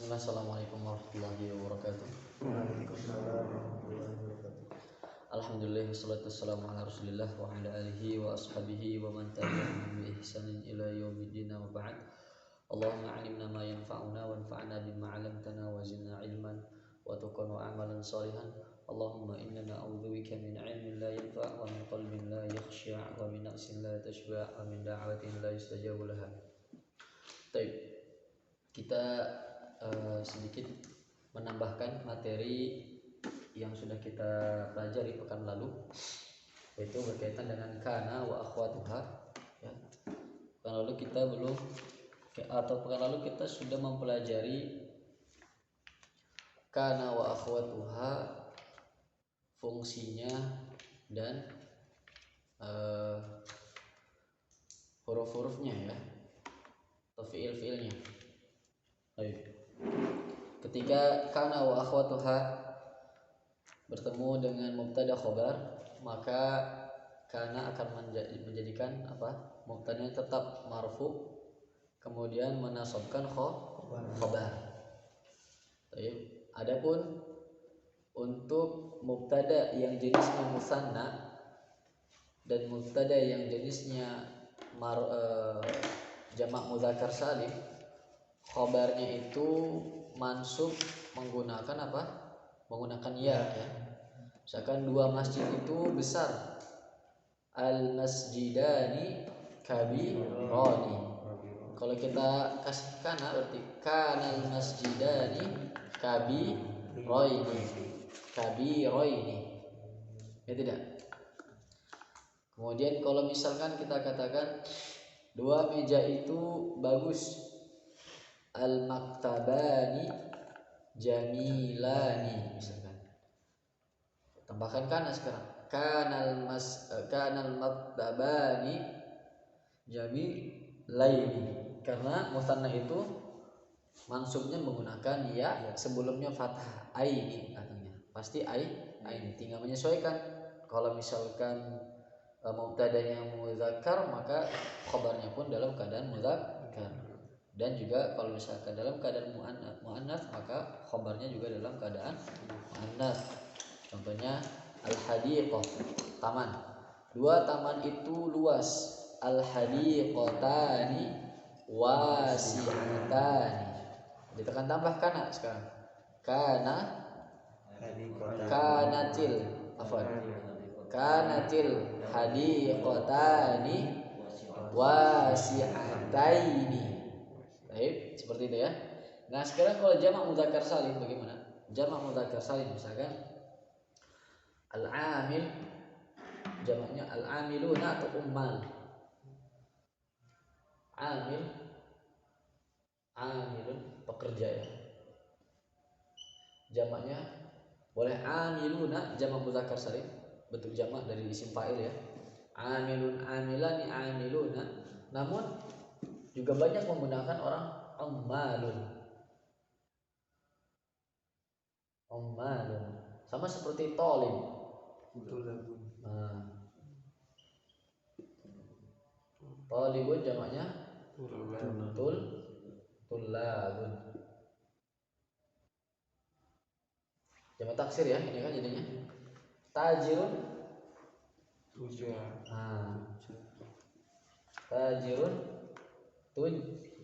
Bismillah, assalamualaikum warahmatullahi wabarakatuh. Waalaikumsalam warahmatullahi wabarakatuh. Alhamdulillah, wassalatu wassalamu ala rasulillah wa ala alihi wa ashabihi wa man tabi'ahum bi ihsanin ila yaumiddin wa ba'd. Allahumma 'allimna ma yanfa'una wanfa'na bima 'allamtana wa zidna 'ilman wa tuqan wa 'amalan shalihan. Allahumma inna na'udzubika min 'ilmin la yanfa' wa min qalbin la yakhsha' wa min nafsin la tashba' wa min da'watin la yustajabu laha. Baik. Kita sedikit menambahkan materi yang sudah kita pelajari pekan lalu, yaitu berkaitan dengan kana wa akhwatuha. Ya. Pekan lalu kita sudah mempelajari kana wa akhwatuha, fungsinya dan huruf-hurufnya ya, atau fiil-fiilnya. Baik. Ketika kana wa akhwatuha bertemu dengan mubtada khobar, maka kana akan menjadikan mubtadanya tetap marfu, kemudian menasabkan khobar. Baik. Adapun untuk mubtada yang jenisnya musanna dan mubtada yang jenisnya jamak mudzakkar salim, khobarnya itu mansub menggunakan menggunakan ya. Misalkan dua masjid itu besar, al masjidani kabirani. Kalau kita kasih kana berarti kanal masjidani kabiraini. Ya tidak. Kemudian kalau misalkan kita katakan dua meja itu bagus, al maktabani jamilani, misalkan. Tambahkan kana sekarang. Kanal maktabani jamilaini. Karena musanna itu mansubnya menggunakan ya, sebelumnya fathah, aini artinya. Pasti aini, tinggal menyesuaikan. Kalau misalkan mubtadanya mudzakkar, maka khabarnya pun dalam keadaan mudzakkar. Dan juga kalau misalkan dalam keadaan muannats, maka khabarnya juga dalam keadaan muannats. Contohnya al-hadiqah, taman. Dua taman itu luas. Al-hadiqatani wasi'atani. Ditekan tambah kana sekarang. Kanatil hadiqatani wasi'ataini. Baik, seperti itu ya. Nah, sekarang kalau jamak mudzakkar salim bagaimana? Jamak mudzakkar salim misalkan al-amil, jamaknya al-amiluna atau ummal. Amilun, pekerja ya. Jamaknya boleh amiluna, jamak mudzakkar salim, bentuk jamak dari isim fa'il ya. Amilun, amilani, amiluna. Namun juga banyak menggunakan orang ummalun. Sama seperti talib. Talibun jamaknya tullabun. Jamak taksir ya, ini kan jadinya. Tajirun tajirun tujjarun.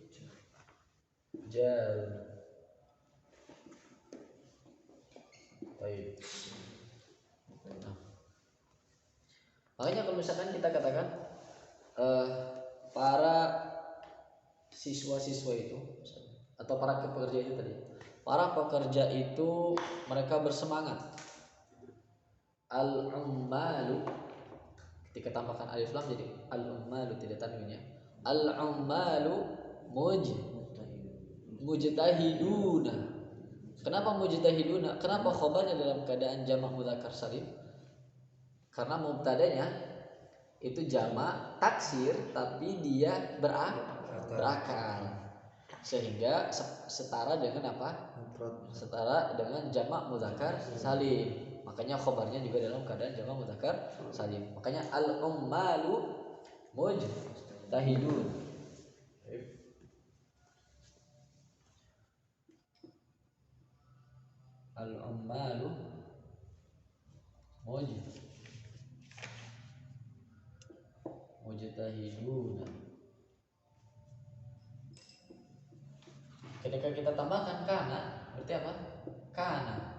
Baik. Nah, makanya kalau misalkan kita katakan para siswa-siswa itu atau para pekerja itu tadi, para pekerja itu mereka bersemangat. Al-ummalu, ketika tambahkan alif lam jadi al-ummalu, tidak tanwin ya. Al-ummalu mujtahiduna. Kenapa mujtahiduna? Kenapa khobarnya dalam keadaan jamak mudzakkar salim? Karena mubtadanya itu jamak taksir tapi dia berakal. Sehingga setara dengan setara dengan jamak mudzakkar salim. Makanya khobarnya juga dalam keadaan jamak mudzakkar salim. Makanya al-ummalu mujtahidun. Al-ummalu mujtahiduna. Ketika kita tambahkan kana, berarti apa? Kana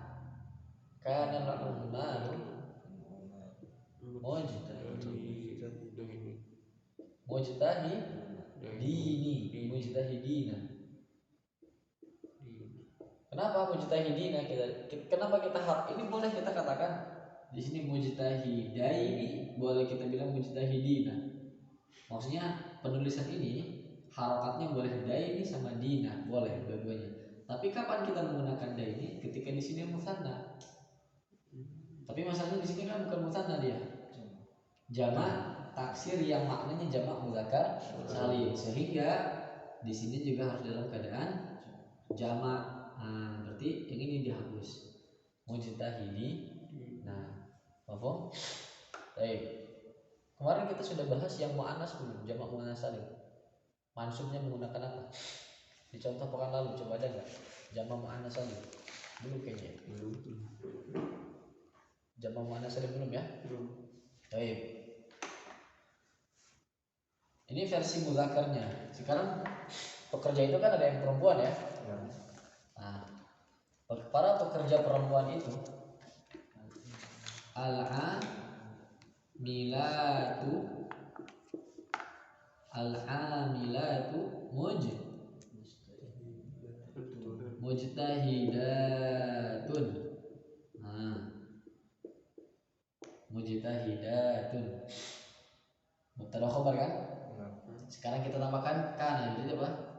al-ummalu mujtahidina. Kenapa mujtahidina? Kenapa kita ini boleh kita katakan di sini mujtahidaini, boleh kita bilang mujtahidina. Maksudnya penulisan ini harokatnya boleh daini sama dina, boleh dua-duanya. Tapi kapan kita menggunakan daini? Ketika di sini musanna. Tapi masalahnya di sini kan bukan musanna, dia jamak taksir yang maknanya jamak muzakkar salim, sehingga di sini juga harus dalam keadaan jamak. Nah, berarti yang ini dihapus. Mujtahidi. Nah, paham? Baik. Kemarin kita sudah bahas yang muannas belum, jamak muannas salim. Mansubnya menggunakan apa? Di contoh pekan lalu coba ada enggak? Jamak muannas salim. Belum kayaknya. Belum. Jamak muannas salim belum ya? Belum. Baik. Ini versi mudzakarnya. Sekarang pekerja itu kan ada yang perempuan ya? Nah, para pekerja perempuan itu al-amilatu mujtahidatun. Nah, mujtahidatun mubtada khabar kan? Sekarang kita tambahkan kana, jadi apa?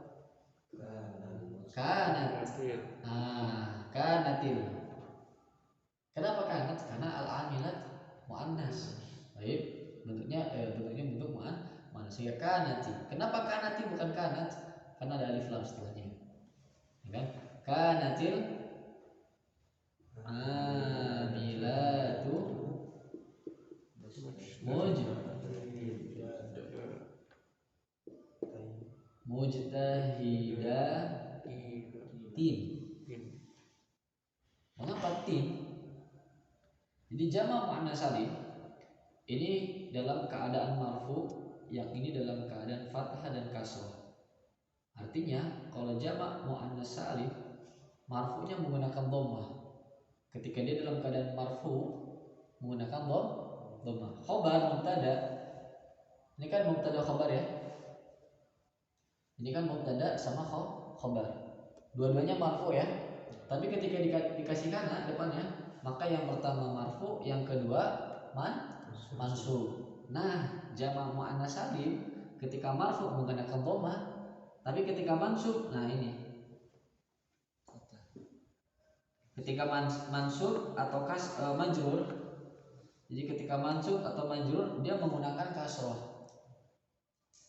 Kanat. Kanatil. Kenapa kanat? Karena al-amilat muannas. Baik, bentuknya bentuk muannas. Sehingga kanati. Kenapa kanati bukan kanat? Karena ada alif lam setelahnya. Ya kan? Kanatil amilatu mujtahidatin. Mengapa tim? Jadi jamak muannas salim ini dalam keadaan marfu, yang ini dalam keadaan fathah dan kasrah. Artinya kalau jamak muannas salim marfu'nya menggunakan dhammah. Ketika dia dalam keadaan marfu menggunakan dhammah. Khabar mubtada. Ini kan mubtada khabar ya. Ini kan mubtada sama khabar. Dua-duanya marfu ya. Tapi ketika dikasih kana depannya, maka yang pertama marfu, yang kedua mansub. Nah, jamak muannas salim ketika marfu menggunakan dhammah, tapi ketika mansub, nah ini. Ketika mansub atau majrur, jadi ketika mansub atau majrur dia menggunakan kasroh.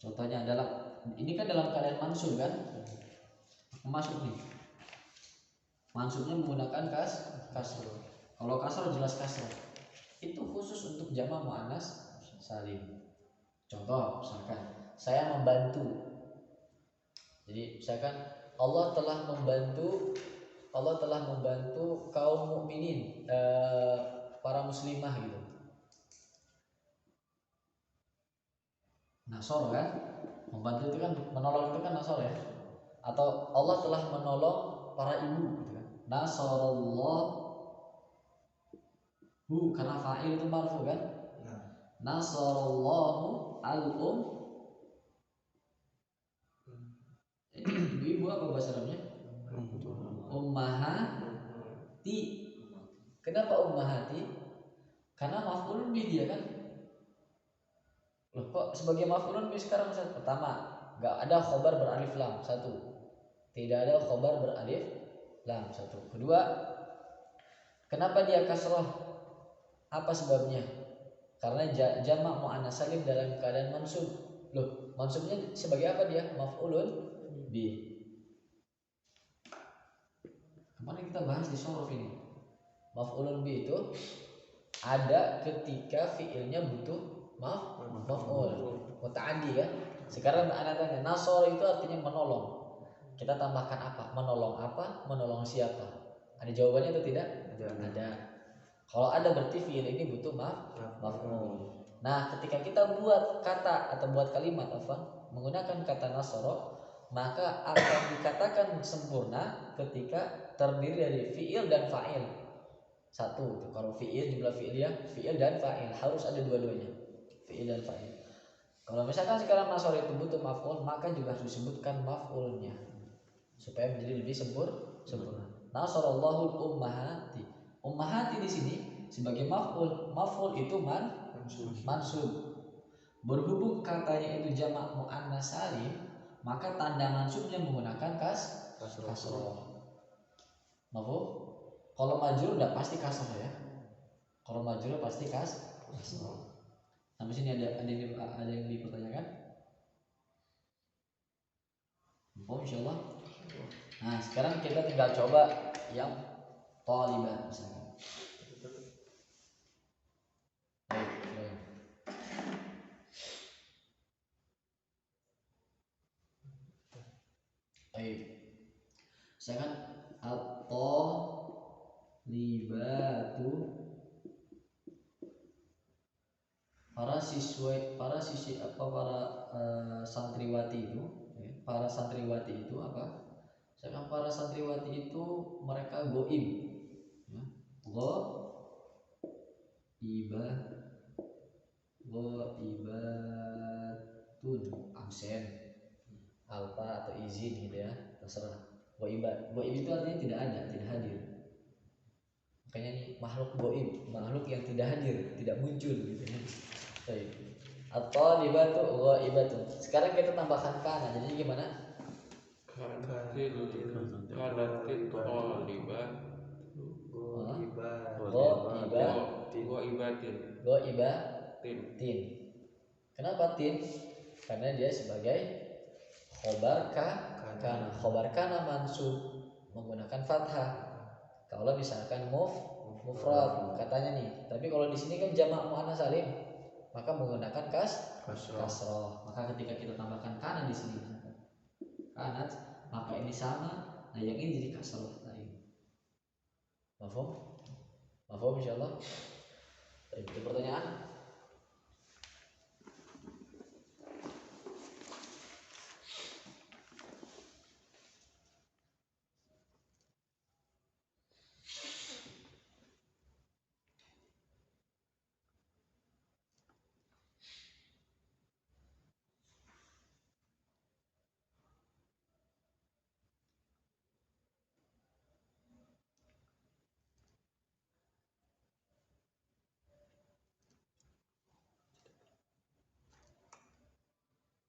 Contohnya adalah ini kan dalam keadaan mansub kan, masuk nih. Mansubnya menggunakan kasroh. Kalau kasroh jelas kasroh. Itu khusus untuk jamak muannas salim. Contoh misalkan saya membantu. Jadi misalkan Allah telah membantu kaum mukminin, para muslimah gitu. Nasor kan? Membantu itu kan, menolong itu kan nasor ya. Atau Allah telah menolong para ibu gitu kan. Nasarallahu, karena fa'il itu marfu kan? Nasarallahu ibu apa bahasa Arabnya? Ummahati. Kenapa ummahati? Karena maf'ulun bih dia kan. Loh, kok sebagai maf'ulun bih sekarang Ustaz? Pertama, enggak ada khobar beralif lam, satu. Tidak ada khobar beralif lam, satu. Kedua, kenapa dia kasroh? Apa sebabnya? Karena jamak muannas salim dalam keadaan mansub. Loh, mansubnya sebagai apa dia? Maf'ulun bih. Kemarin kita bahas di sorof ini. Maf'ulun bih itu ada ketika fiilnya butuh maf'ul muta'addi kan. Sekarang anak tanya, nasor itu artinya menolong. Kita tambahkan apa? Menolong apa? Menolong siapa? Ada jawabannya atau tidak? Ada. Ada. Kalau ada berarti fi'il ini butuh maf'ul. Nah, ketika kita buat kata atau buat kalimat menggunakan kata nasara, maka akan dikatakan sempurna ketika terdiri dari fi'il dan fa'il. Satu, kalau fi'il jumlah fi'ilnya fi'il dan fa'il harus ada dua-duanya. Fi'il dan fa'il. Kalau misalkan sekarang nasara itu butuh maf'ul, maka juga harus disebutkan maf'ulnya supaya menjadi lebih sempurna. Nasarallahul ummahati. Ummahati di sini sebagai maf'ul. Maf'ul itu mansub. Berhubung katanya itu jamak muannas salim, maka tanda mansubnya menggunakan kasroh. Mafhum? Kalau majrur udah pasti kasroh ya. Kalau majrur pasti kasroh. Sampai sini ada yang dipertanyakan? Mafhum insyaallah. Nah, sekarang kita tinggal coba yang talibah misalkan. Baik. Misalkan at-talibatu, para santriwati itu, para santriwati itu apa? Misalkan para santriwati itu mereka goib, ya. Goibatun absen, alfa atau izin gitu ya, terserah. Goib itu artinya tidak ada, tidak hadir. Makanya ini makhluk goib, makhluk yang tidak hadir, tidak muncul gitu ya. Baik. Atau libatu goibatun. Sekarang kita tambahkan kana, jadi gimana? Goibatin. Kenapa tin? Karena dia sebagai khobar kana. Khobar kana mansub menggunakan fathah. Kalau misalkan mufrad katanya nih. Tapi kalau di sini kan jamak muannas salim, maka menggunakan kasroh. Maka ketika kita tambahkan kana di sini kanat, maka ini sama. Nah, yang ini jadi kasroh tadi. Mafhum insyaallah. Itu pertanyaan.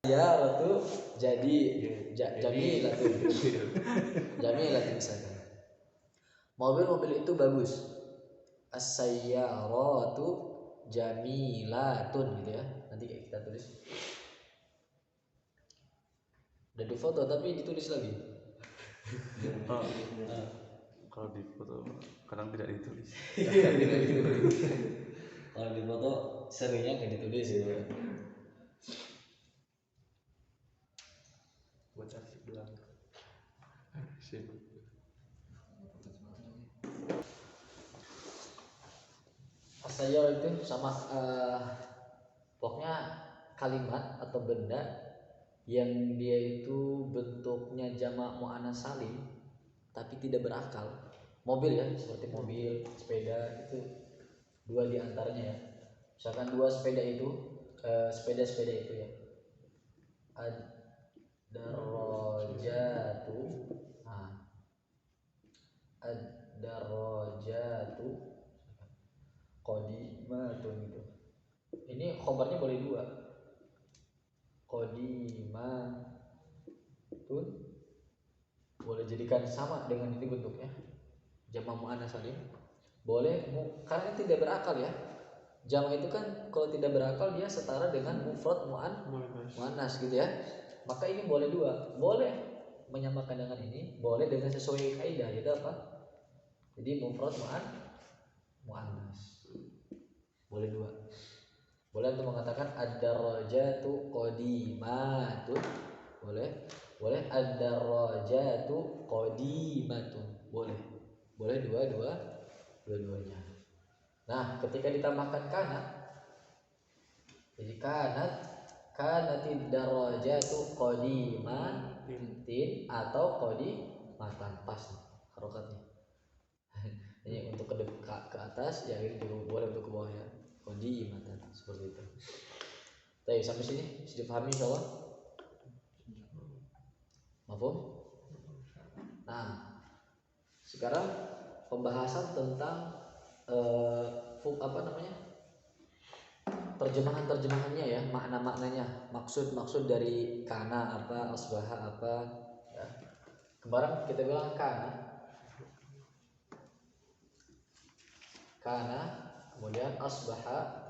Ya, waktu jadi jamilatun misalkan. Mobil itu bagus. As-sayyaratu jamilatun gitu ya. Nanti kita tulis. Udah difoto tapi ditulis lagi. Kalau di foto kadang tidak ditulis. Kalau di foto seringnya nggak ditulis gitu. Buat arsip doang. As-sayyarah itu sama pokoknya kalimat atau benda yang dia itu bentuknya jamak muannas salim tapi tidak berakal. Mobil ya, seperti mobil, sepeda itu dua di antaranya ya. Misalkan dua sepeda itu sepeda itu ya. Ad-darajatu. Nah. Ad-darajatu qadimatun gitu. Ini khobarnya boleh dua. Qadimatun boleh jadikan sama dengan ini bentuknya. Jamak muannas salim. Boleh karena tidak berakal ya. Jamak itu kan kalau tidak berakal dia setara dengan mufrad muannas gitu ya. Maka ini boleh dua. Boleh menyamakan dengan ini, boleh dengan sesuai kaidah yaitu apa? Jadi mufrad muannas. Boleh dua. Boleh untuk mengatakan ad-darajatu qadimatun. Boleh ad-darajatu qadimatun. Boleh Boleh dua-duanya. Nah, ketika ditambahkan kana, jadi kanatid darajatu qadimatin atau qadimatan, pas harokatnya. Ini untuk ke atas, ya ini juga boleh untuk ke bawah ya. Qadimatan seperti itu. Baik, sampai sini bisa dipahami insyaallah. Mafhum? Nah, sekarang pembahasan tentang terjemahannya ya, maknanya, maksud dari kana apa, asbaha apa ya. Kemarin kita bilang kana, kemudian asbaha,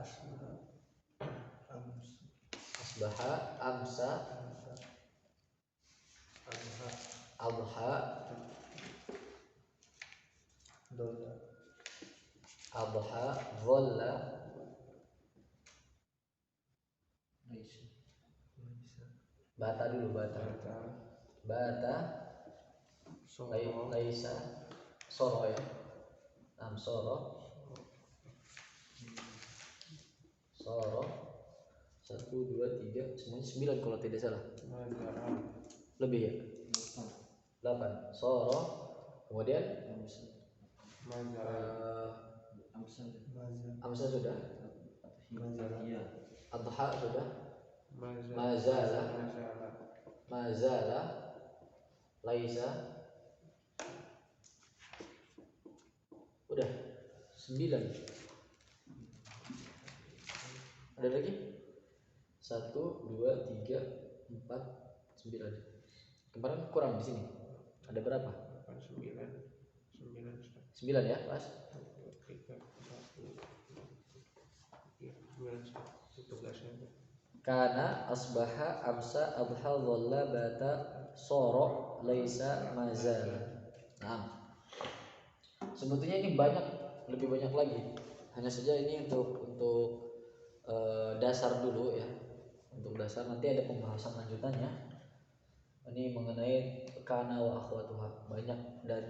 amsa, adha, dhalla, bata dulu, bata, laisa, soro ya, soro, 1, 2, 3, semuanya 9 kalau tidak salah. Lebih ya? 8. Soro, kemudian amsa sudah, adha sudah, mazala, laisa, udah 9. Ada lagi? 1, 2, 3, 4, 9. Kemarin kurang di sini. Ada berapa? 9 ya, Mas? Kana, asbaha, amsa, adha, dhalla, bata, soro, laisa, mazala. Nah, sebetulnya ini lebih banyak lagi. Hanya saja ini untuk dasar dulu ya. Untuk dasar, nanti ada pembahasan lanjutannya. Ini mengenai kana wa akhwatuha, banyak, dan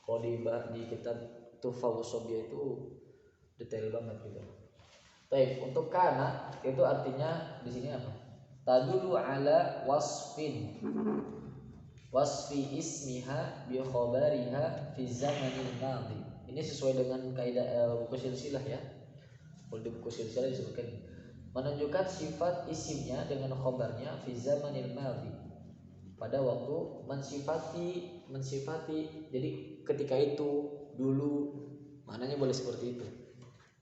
kalau di kitab Tuhfahus Shobiyah itu detail banget gitu. Baik, untuk kana itu artinya di sini apa? Tadulu ala wasfi ismiha bi khabariha fi zamanil madhi. Ini sesuai dengan kaidah buku silsilah ya. Kalau di buku silsilah disebutkan menunjukkan sifat isimnya dengan khabarnya fi zamanil madhi, pada waktu mensifati. Jadi ketika itu, dulu, maknanya boleh seperti itu.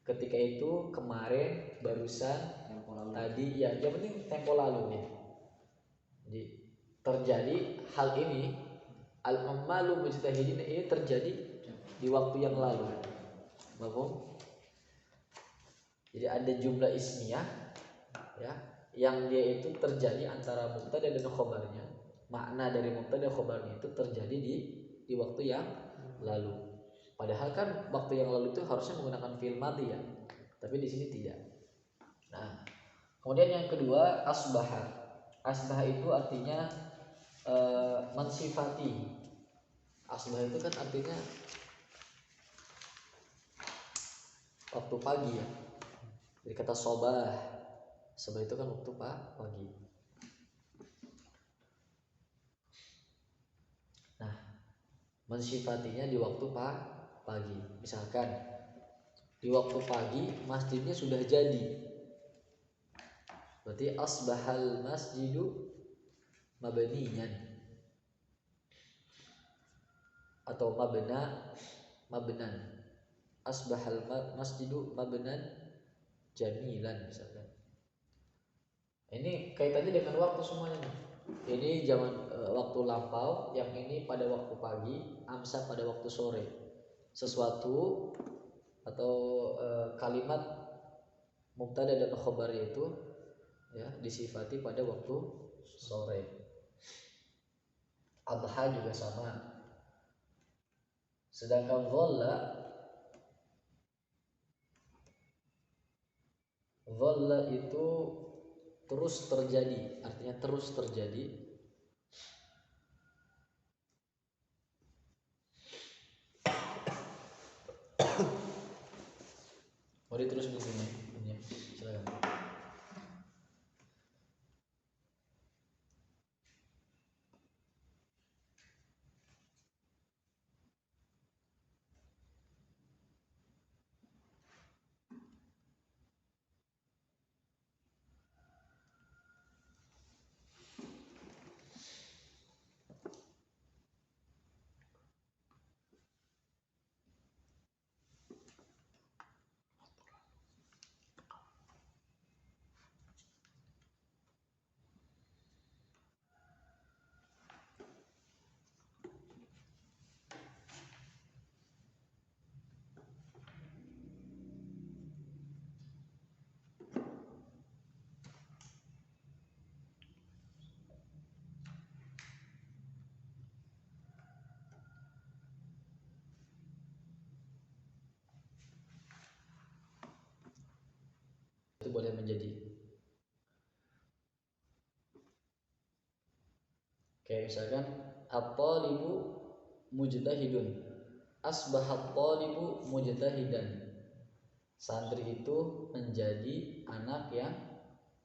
Ketika itu, kemarin, barusan, tadi, ya yang penting tempo lalu ya. Jadi terjadi hal ini, al-ammalu mujtahidin, ini terjadi di waktu yang lalu. Mafhum? Jadi ada jumlah ismiyah ya, yang dia itu terjadi antara mubtada dan khabarnya. Makna dari mubtada dan khabarnya itu terjadi di waktu yang lalu. Padahal kan waktu yang lalu itu harusnya menggunakan fi'il madhi ya, tapi di sini tidak. Nah, kemudian yang kedua asbaha. Asbaha itu artinya mensifati. Asbaha itu kan artinya waktu pagi ya. Jadi kata sobah itu kan waktu pagi. Nah, mensifatinya di waktu pagi. Misalkan di waktu pagi masjidnya sudah jadi, berarti asbahal masjidu mabniyan, atau mabnan. Asbahal masjidu mabnan jamilan misalkan. Ini kaitannya dengan waktu semuanya. Ini zaman waktu lampau, yang ini pada waktu pagi, amsa pada waktu sore. Sesuatu atau kalimat mubtada dan khabar itu ya disifati pada waktu sore. Adha juga sama. Sedangkan dhalla itu terus terjadi, artinya terus terjadi. terus begini. Ya, silakan. Itu boleh menjadi. Kayak misalkan at-talibu mujtahidun, asbahat talibu mujtahidan. Santri itu menjadi anak yang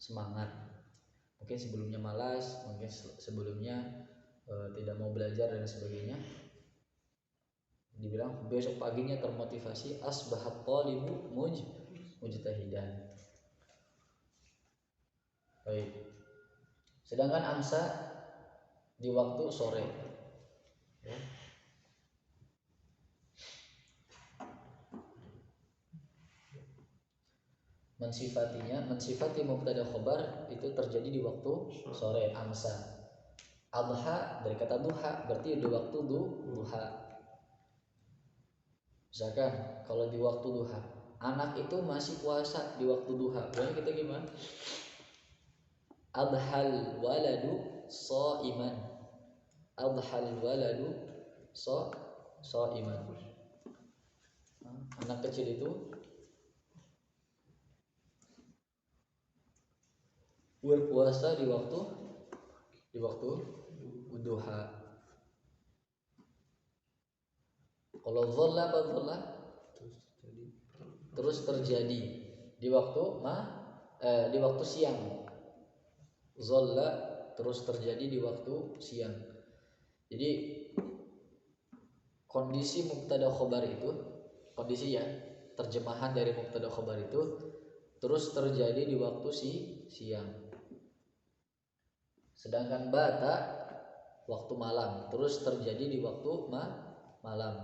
semangat. Mungkin sebelumnya malas, mungkin sebelumnya tidak mau belajar dan sebagainya. Dibilang besok paginya termotivasi, asbahat talibu mujtahidan. Baik. Sedangkan amsa di waktu sore. Ya. Mensifati mubtada khobar itu terjadi di waktu sore, amsa. Adha dari kata duha, berarti di waktu duha. Misalkan kalau di waktu duha, anak itu masih puasa di waktu duha, berarti kita gimana? Adhal waladu shaiman. Adhal waladu shaiman. Anak kecil itu berpuasa di waktu duha. Kalau dhalla apa dhalla? Terus terjadi di waktu di waktu siang. Dhalla terus terjadi di waktu siang. Jadi kondisi mubtada khobar itu, kondisi ya, terjemahan dari mubtada khobar itu terus terjadi di waktu siang. Sedangkan bata waktu malam terus terjadi di waktu malam.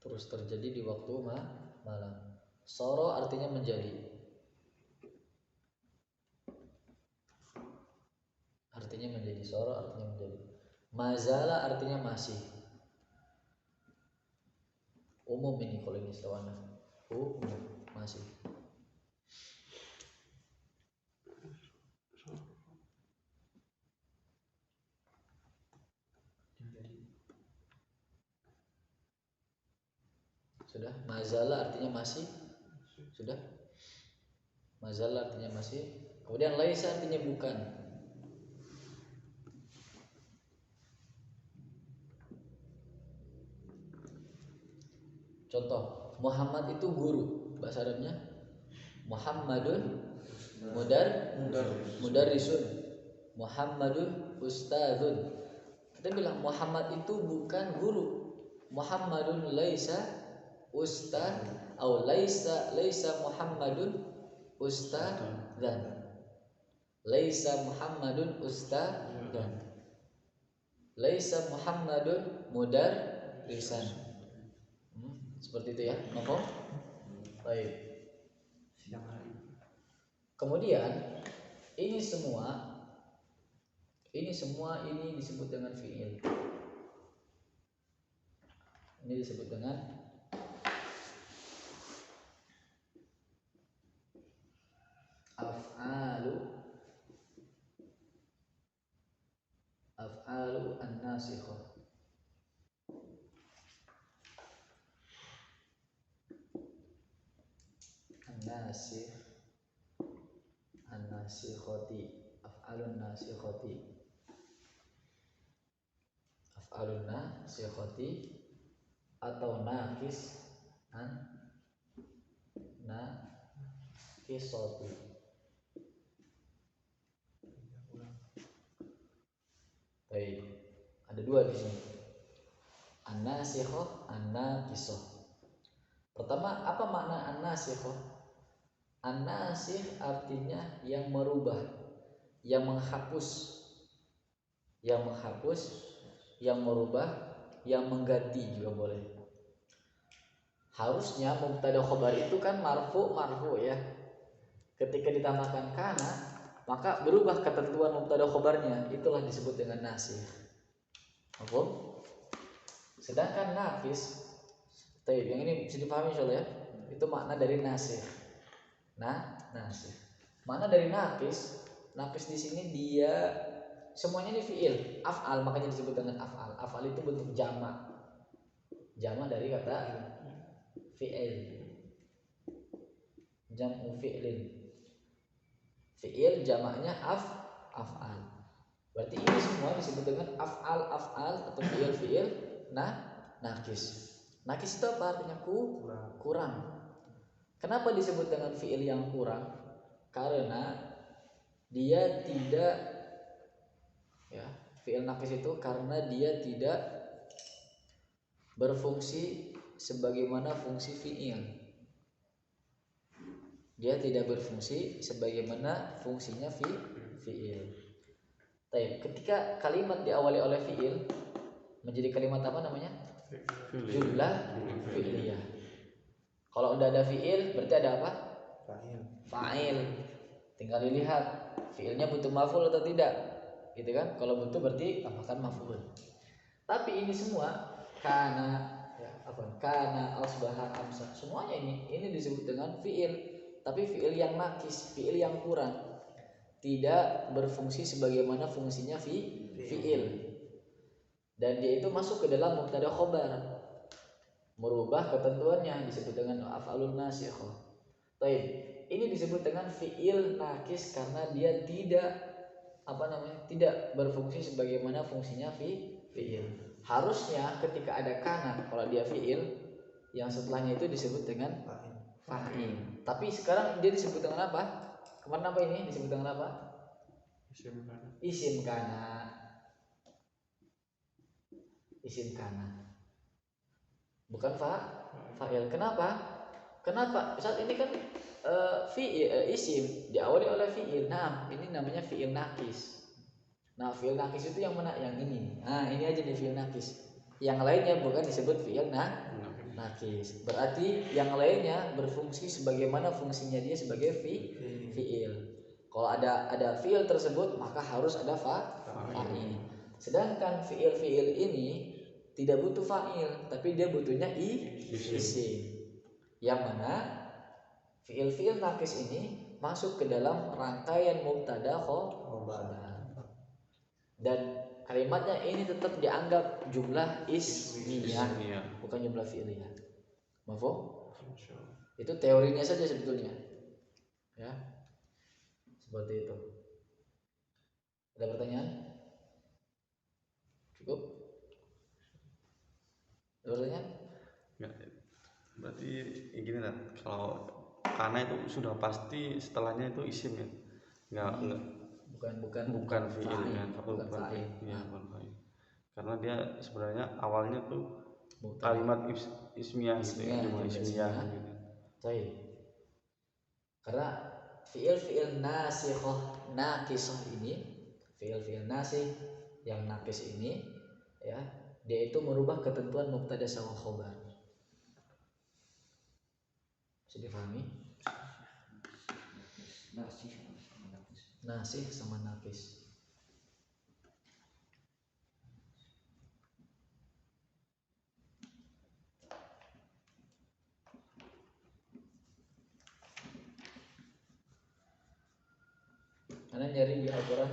Terus terjadi di waktu malam. Soro artinya menjadi. Artinya menjadi, soro artinya menjadi. Mazala artinya masih. Umum ini kalau ini istilah umum, masih. Sudah, mazala artinya masih. Sudah. Mazala artinya masih. Kemudian laisa artinya bukan. Contoh, Muhammad itu guru, bahasa Arabnya Muhammadun mudarrisun. Muhammadun ustadzun. Kita bilang Muhammad itu bukan guru. Muhammadun laisa ustad atau laisa Muhammadun ustadzan. Laisa Muhammadun ustadzan. Laisa Muhammadun mudarrisan. Seperti itu ya, Nopo. Baik. Kemudian ini semua ini disebut dengan fi'il. Ini disebut dengan af'alu an-nasikhah. An-nasikhati, af'alun nasikhati. Af'alun nasikhati atau nakis nakisatu. Baik, ada dua di sini. An-nasikhah, an-nakisah. Pertama, apa makna an-nasikhah? An-nasikh artinya yang merubah, yang menghapus, yang merubah, yang mengganti juga boleh. Harusnya mubtada khobar itu kan marfu ya. Ketika ditambahkan kana, maka berubah ketentuan mubtada khobarnya, itulah disebut dengan nasikh. Oke? Sedangkan nakis, yang ini bisa dipahami insyaallah ya. Itu makna dari nasikh. Nasikh. Makna dari nakis di sini dia semuanya ini fiil, af'al, makanya disebut dengan af'al. Af'al itu bentuk jamak. Jamak dari kata fi'il. Jam'u fi'lin. Fi'il jamaknya af'al. Berarti ini semua disebut dengan af'al atau fi'il nakis. Nakis itu apa artinya? Kurang. Kenapa disebut dengan fi'il yang kurang? Karena dia tidak, ya, fi'il nakis itu karena dia tidak berfungsi sebagaimana fungsi fi'il. Dia tidak berfungsi sebagaimana fungsinya fi'il. Ketika kalimat diawali oleh fi'il menjadi kalimat apa namanya? Jumlah fi'liyah. Kalau udah ada fi'il berarti ada apa? Fa'il. Tinggal dilihat fi'ilnya butuh maf'ul atau tidak, gitu kan? Kalau butuh berarti tambahkan maf'ul. Tapi ini semua kana, ya, kana, asbaha, amsa, semuanya ini disebut dengan fi'il. Tapi fi'il yang nakis, fi'il yang kurang, tidak berfungsi sebagaimana fungsinya fi'il. Dan dia itu masuk ke dalam mubtada khobar, merubah ketentuannya, disebut dengan af'alun nasikhah. Ini disebut dengan fi'il nakis karena dia tidak berfungsi sebagaimana fungsinya fi'il. Harusnya ketika ada kana, kalau dia fi'il, yang setelahnya itu disebut dengan fa'il. Tapi sekarang dia disebut dengan apa? Kemarin apa ini disebut dengan apa? Isim kana. Bukan fa'il. Kenapa? Saat ini kan isim diawali oleh fi'il. Nah, ini namanya fi'il nakis. Nah, fi'il nakis itu yang mana? Yang ini. Nah, ini aja nih fi'il nakis. Yang lainnya bukan disebut fi'il nakis. Berarti yang lainnya berfungsi sebagaimana fungsinya dia sebagai fi'il. Kalau ada fi'il tersebut, maka harus ada fa'il. Sedangkan fi'il ini tidak butuh fa'il, tapi dia butuhnya isim. Yang mana fi'il nakis ini masuk ke dalam rangkaian mubtada khobar. Dan kalimatnya ini tetap dianggap jumlah ismiyah, bukan jumlah fi'liyah. Mafhum? Itu teorinya saja sebetulnya. Ya. Seperti itu. Ada pertanyaan? Cukup? Ada pertanyaan? Enggak. Berarti gini lah, kalau karena itu sudah pasti setelahnya itu isim ya. Enggak. Bukan fi'il kan, bukan fa'il. Ya, bukan fa'il. Karena dia sebenarnya awalnya tuh kalimat ismiyah gitu ya, cuma ismiyah gitu. Baik. Karena fi'il nasikhah nakisah ini, fi'il nasikh yang nakis ini, ya, dia itu merubah ketentuan mubtada sama khobar. Bisa dipahami? Nasikh sama nakis. Karena nyari di Al-Quran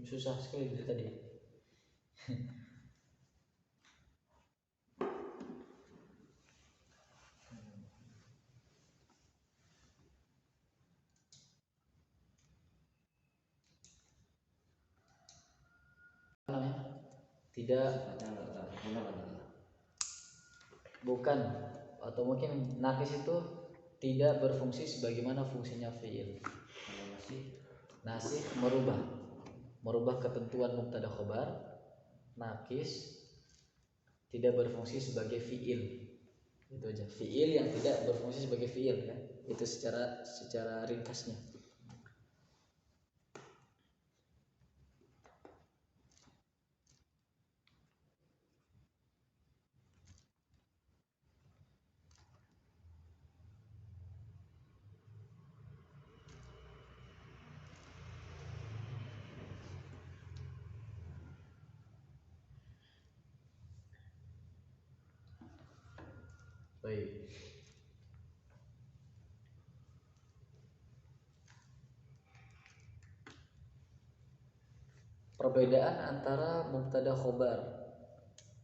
susah sekali dari tadi. Tidak, bukan, atau mungkin nakis itu tidak berfungsi sebagaimana fungsinya fiil. Nasih merubah ketentuan mubtada khobar. Nakis tidak berfungsi sebagai fiil. Itu aja. Fiil yang tidak berfungsi sebagai fiil kan. Itu secara ringkasnya. Baik. Perbedaan antara mubtada khobar,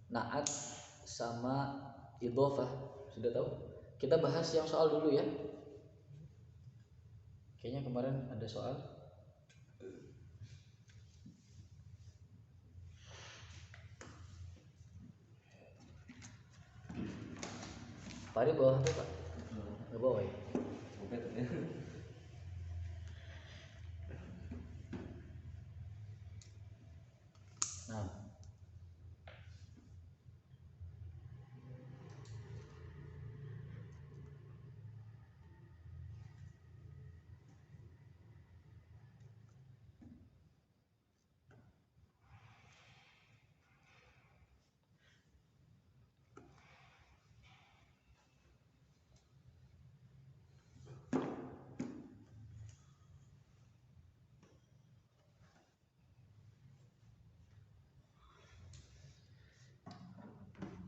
naat sama idhofah sudah tahu? Kita bahas yang soal dulu ya. Kayaknya kemarin ada soal. Pak Ari bawa HP Pak? Nggak bawa ya? Nah,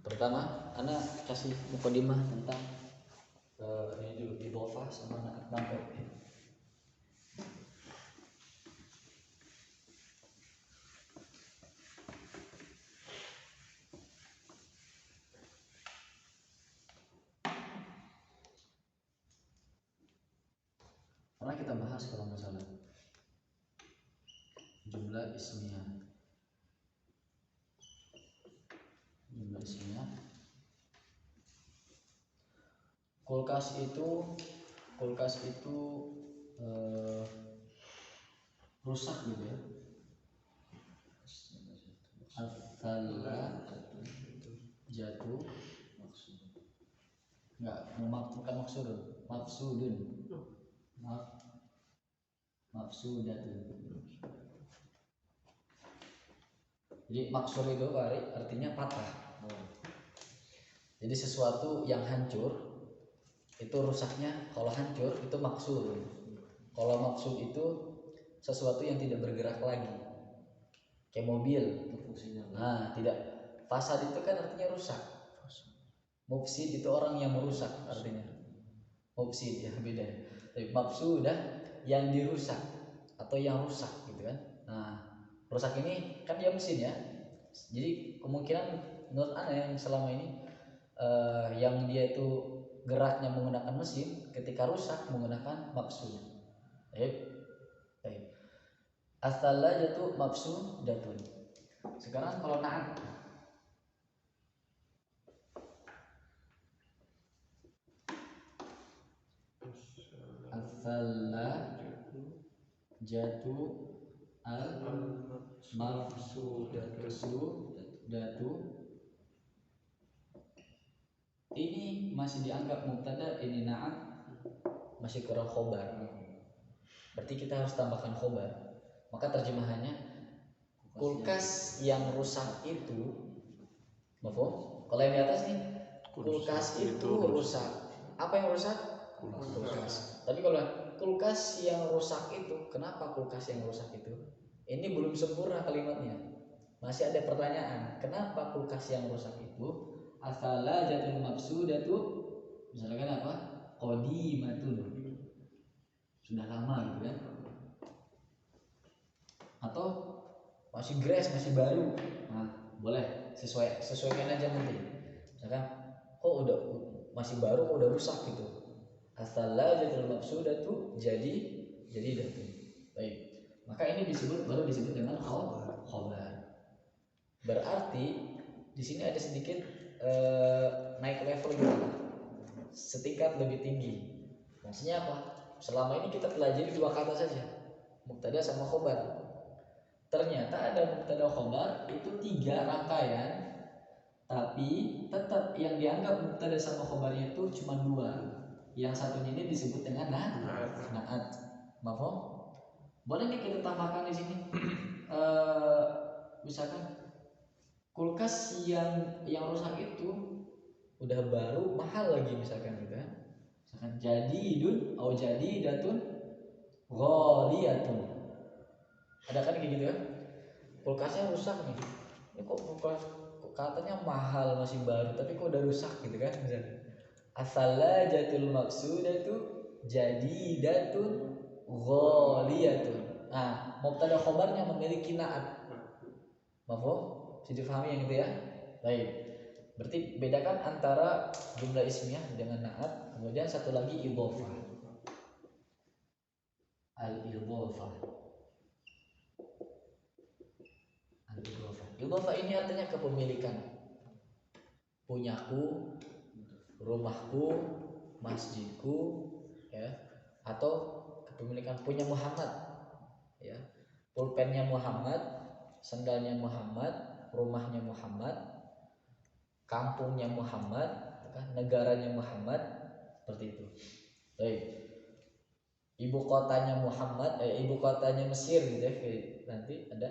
pertama, Ana kasih mukadimah tentang ini dulu idhofah sama naat nampel. Karena kita bahas kalau nggak salah jumlah ismiyah. Kulkas itu rusak gitu ya. Al-thalla jatuh enggak, bukan maksudun, mafsudatun. Jadi maksur itu artinya patah. Jadi sesuatu yang hancur itu rusaknya, kalau hancur itu maksud. Kalau maksud itu sesuatu yang tidak bergerak lagi, kayak mobil. Nah, tidak. Fasad itu kan artinya rusak. Mufsid itu orang yang merusak artinya. Mufsid ya beda. Tapi mafsudah yang dirusak atau yang rusak gitu kan. Nah, rusak ini kan dia mesin ya. Jadi kemungkinan menurut Ana yang selama ini yang dia itu geraknya menggunakan mesin, ketika rusak menggunakan mafsud. Baik. As-thalla jatuh mafsudatun. Sekarang kalau naat, as-thalla jatuh al-mafsudatu. Ini masih dianggap mubtada, ini naat masih kurang khobar. Berarti kita harus tambahkan khobar. Maka terjemahannya kulkas yang rusak itu, mafhum? Kalau yang di atas nih, kulkas itu rusak. Apa yang rusak? Kulkas. Tapi kalau kulkas yang rusak itu, kenapa kulkas yang rusak itu? Ini belum sempurna kalimatnya. Masih ada pertanyaan. Kenapa kulkas yang rusak itu? Asala jatul mafsudatu, misalkan apa? Qadimatun. Sudah lama gitu kan? Atau masih grass, masih baru. Nah, boleh sesuaikan aja nanti. Misalkan udah masih baru, udah rusak gitu. Asala jatul mafsudatu jadi datu. Baik. Maka ini baru disebut dengan khobar. Berarti di sini ada sedikit naik level gitu, setingkat lebih tinggi. Maksudnya apa? Selama ini kita pelajari dua kata saja, mubtada sama khobar. Ternyata ada mubtada khobar itu 3 rangkaian, tapi tetap yang dianggap mubtada sama khobarnya itu cuma 2. Yang satunya ini disebut dengan naat. Mafhum? Boleh nih kita tambahkan di sini. Misalkan kulkas yang rusak itu udah baru mahal lagi misalkan gitu kan. Misalkan jadidun atau jadidatun ghaliyatun. Ada kan kayak gitu kan? Kulkasnya rusak nih. Ini kok kulkas katanya mahal masih baru tapi kok udah rusak gitu kan misalkan. Asalajatul maksudatu jadidatun ghaliyatun. Nah, mubtada khobarnya memiliki naat. Mafhum? Bisa difahami yang itu ya? Baik. Berarti bedakan antara jumlah ismiyah dengan naat, kemudian satu lagi idhofah. Al-idhofah. Al-idhofah. Idhofah ini artinya kepemilikan. Punyaku, rumahku, masjidku, ya, atau kepemilikan punya Muhammad, ya, pulpennya Muhammad, sandalnya Muhammad, rumahnya Muhammad, kampungnya Muhammad, negaranya Muhammad, seperti itu. Baik. Ibu kotanya Muhammad, ibu kotanya Mesir gitu ya, nanti ada.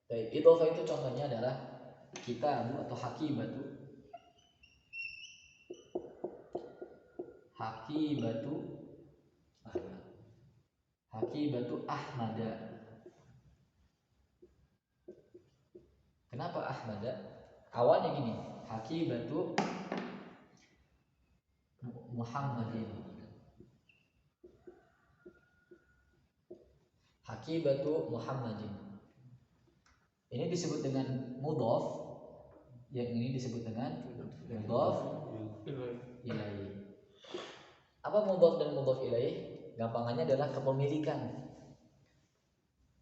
Baik, idhofah itu contohnya adalah kitabu atau hakibatu. Hakibatu Ahmada. Kenapa Ahmada? Awalnya gini, hakibatu Muhammadin. Hakibatu Muhammadin. Ini disebut dengan mudhof, yang ini disebut dengan mudhof ilaih. Apa mudhof dan mudhof ilaih? Gampangannya adalah kepemilikan.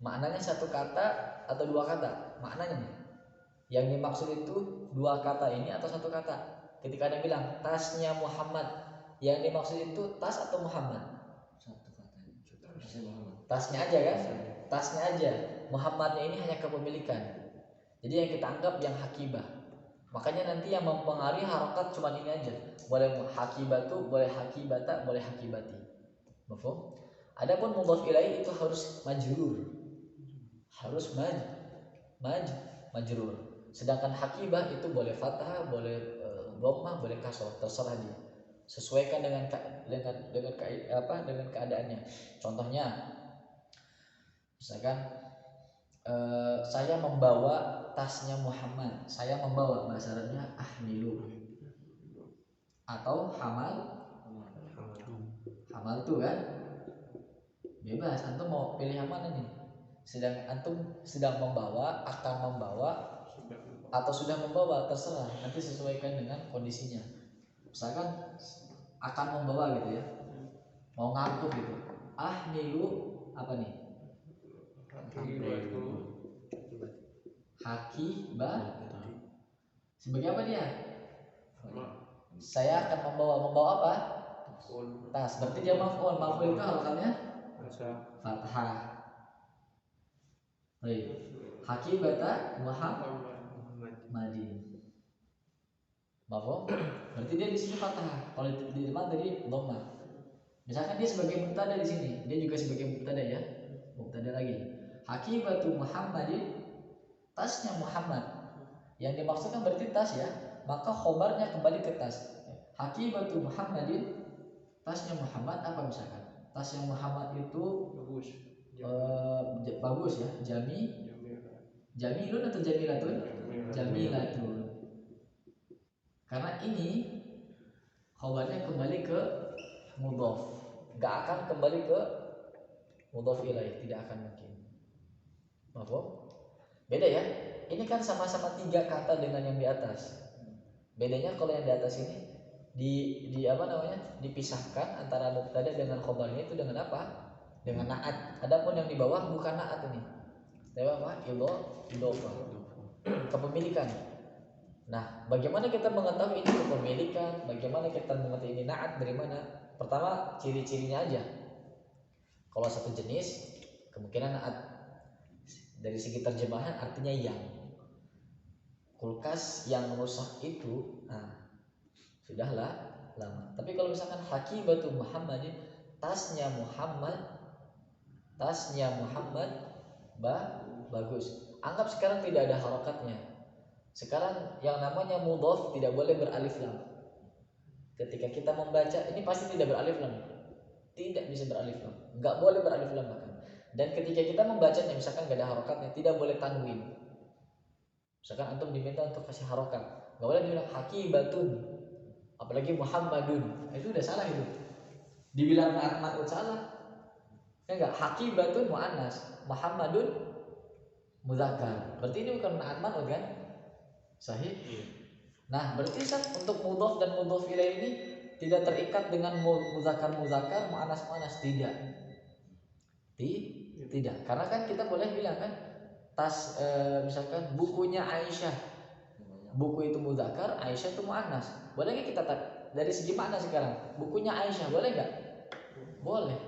Maknanya satu kata atau dua kata? Maknanya nih. Yang dimaksud itu dua kata ini atau satu kata? Ketika ada yang bilang tasnya Muhammad, yang dimaksud itu tas atau Muhammad? Satu kata. Tasnya aja kan? Tasnya aja. Muhammadnya ini hanya kepemilikan. Jadi yang kita anggap yang hakibah. Makanya nanti yang mempengaruhi harokat cuma ini aja. Boleh hakibatu, boleh hakibata, boleh hakibati. Mafhum? Adapun mudhof ilaih itu harus majrur. Harus majrur. Sedangkan hakibah itu boleh fathah, boleh dhammah, boleh kasrah, terserah dia. Sesuaikan dengan keadaannya. Contohnya, misalkan saya membawa tasnya Muhammad. Saya membawa, bahasa Arabnya ahmilu. Atau hamal tuh kan? Bebas, antum mau pilih yang mana nih? Antum sedang membawa, akan membawa, atau sudah membawa, terserah. Nanti sesuaikan dengan kondisinya. Misalkan akan membawa gitu ya, mau ngangkut gitu. Ahmilu apa nih? Hakibah. Sebagai apa dia? Saya akan membawa apa? Tas. Berarti dia maf'ul. Maf'ul itu harakannya fathah. Baik. Hakibata Muhammadin. Mafhum? Berarti dia di sini fathah. Kalau di depan tadi dhammah. Misalkan dia sebagai mubtada di sini, dia juga sebagai mubtada ya. Mubtada lagi. Hakibatu Muhammadin, tasnya Muhammad. Yang dimaksudkan berarti tas ya. Maka khobarnya kembali ke tas. Hakibatu Muhammadin, tasnya Muhammad apa misalkan? Tasnya Muhammad itu bagus ya. Jamilun atau jamilatun? Jamilatun. Karena ini khobarnya kembali ke mudhof, gak akan kembali ke mudhof ilaih, tidak akan mungkin. Mafhum? Beda ya. Ini kan sama-sama 3 kata dengan yang di atas. Bedanya kalau yang di atas ini dipisahkan antara mubtada dengan khobarnya itu dengan apa? Dengan naat. Adapun yang di bawah bukan naat ini. Dengan apa? Idhofah. Kepemilikan. Nah, bagaimana kita mengetahui ini kepemilikan? Bagaimana kita mengetahui ini naat dari mana? Pertama ciri-cirinya aja. Kalau satu jenis kemungkinan dari segi terjemahan artinya yang. Kulkas yang rusak itu, nah sudahlah lama. Tapi kalau misalkan Hakibatu Muhammadin, tasnya Muhammad bagus. Anggap sekarang tidak ada harokatnya. Sekarang yang namanya mudhof tidak boleh beralif lam. Ketika kita membaca ini pasti tidak beralif lam. Tidak bisa beralif lam. Enggak boleh beralif lam bahkan. Dan ketika kita membacanya misalkan enggak ada harokatnya, tidak boleh tanwin. Misalkan antum diminta untuk kasih harokat, enggak boleh dibilang Hakibatun. Apalagi Muhammadun. Itu udah salah itu. Dibilang ma'ud salah. Ya enggak, Hakibatun muannas, Muhammadun mudzakkar. Berarti ini bukan ma'ud kan? Sahih? Nah, berarti untuk mudhof dan mudhof ilaih ini tidak terikat dengan mudzakkar, muannas, tidak. Tidak. Karena kan kita boleh bilang kan misalkan bukunya Aisyah. Buku itu mudzakkar, Aisyah itu muannas. Boleh enggak kita dari segi makna sekarang? Bukunya Aisyah boleh enggak? Boleh.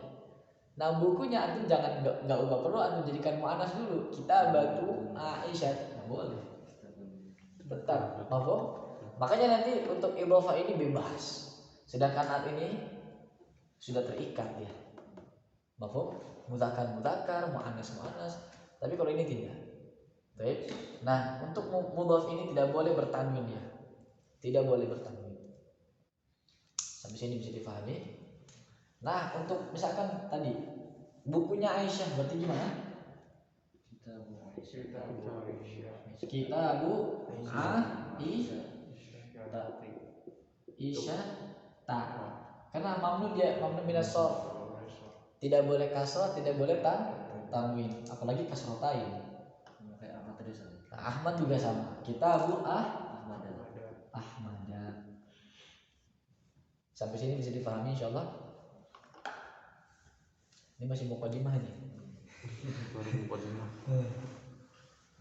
Nah, bukunya antum jangan enggak perlu antum jadikan muannas dulu. Kita batu Aisyah enggak boleh. Betul. Mafhum? Makanya nanti untuk idhofah ini bebas. Sedangkan saat ini sudah terikat ya. Mafhum? Mudzakkar, muannas. Tapi kalau ini tidak. Baik. Nah, untuk mudhaf ini tidak boleh bertanwin ya. Tidak boleh bertanwin. Sampai sini bisa dipahami? Nah, untuk misalkan tadi bukunya Aisyah berarti gimana? Kitabu Aisyah ta. Karena mamnu minas shorf. Tidak boleh kasrah, tidak boleh tanwin, apalagi kasrotain. Ahmad juga sama. Kitabu Ahmada. Sampai sini bisa dipahami insyaallah. Ini masih mukadimah nih.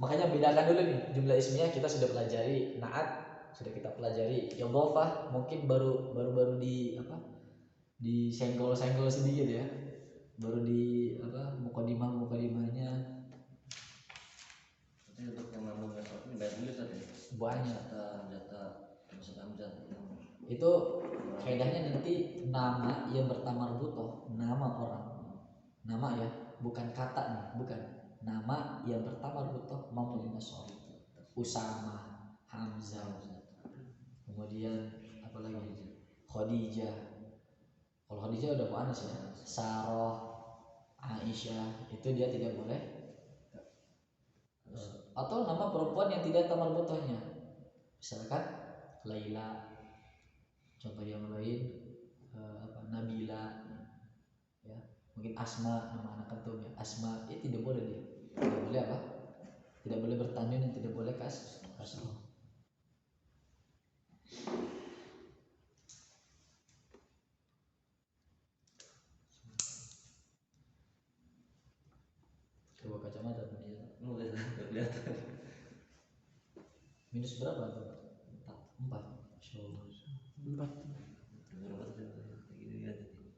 Makanya bedakan dulu nih jumlah ismiyah kita sudah pelajari, na'at sudah kita pelajari, idhofah mungkin baru di senggol sedikit ya. Baru di mukadimahnya. Untuk yang nama ini bayar dulu tadi. Banyak. Data Hamzah. Itu kaidahnya nanti nama yang bertamarbuthoh, nama orang. Nama ya, bukan kata nih, bukan. Nama yang bertamarbuthoh mamnu minas shorf. Usama, Hamzah. Kemudian apa lagi? Khadijah. Kalau Khadijah udah muannas ya. Sarah, Aisyah itu dia tidak boleh. Atau nama perempuan yang tidak tamarbuthohnya. Misalkan Laila. Contoh yang lain Nabila ya. Mungkin Asma, nama anak antum ya. Asma tidak boleh dia. Tidak boleh apa? Tidak boleh bertanwin dan tidak boleh kasrah. Coba kacamata Mulai kelihatan. minus berapa tuh? 4.